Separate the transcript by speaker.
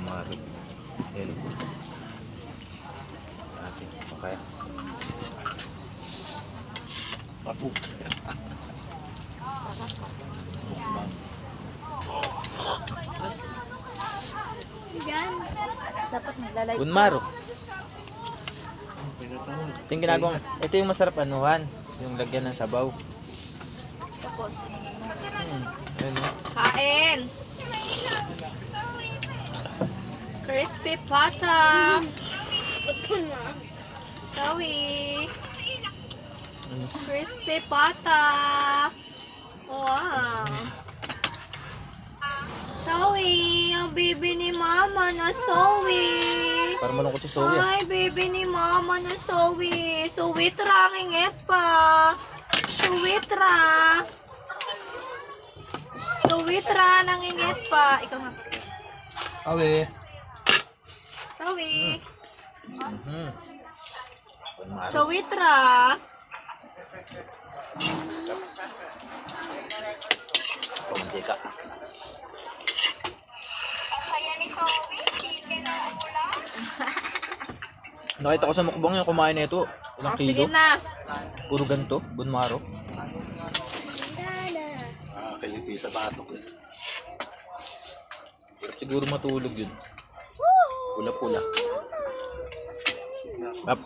Speaker 1: Mari. Hello. Natin. Okay.
Speaker 2: Kaput.
Speaker 3: Sarap. Yan. Dapat naglalay.
Speaker 1: Bunmaro.
Speaker 2: Pinatawag.
Speaker 1: Ito yung ginagawang, ito yung masarap anuhan. Yung lagyan ng sabaw.
Speaker 3: Tapos.
Speaker 1: Ayun o.
Speaker 3: Kain. Crispy pata. Sawi. Crispy pata. Wow. Sawi, ang baby ni mama na Sawi.
Speaker 1: Para malungkot si Zoe.
Speaker 3: Ay, baby ni mama na Sawi. Suwitra, kinget pa. Suwitra. Suwitra, nanginget pa. Ikaw nga.
Speaker 2: Awe.
Speaker 3: Sawi.
Speaker 1: Bunmaro.
Speaker 3: Suwitra.
Speaker 1: Pamantika. Nakita ko sa mukbang yung kumain na ito. Ilang
Speaker 3: Sige
Speaker 1: kilo?
Speaker 3: na.
Speaker 1: Puro ganito. Bunmaro.
Speaker 2: Kilipi sa batok eh.
Speaker 1: Siguro matulog yun. Pula-pula. Up.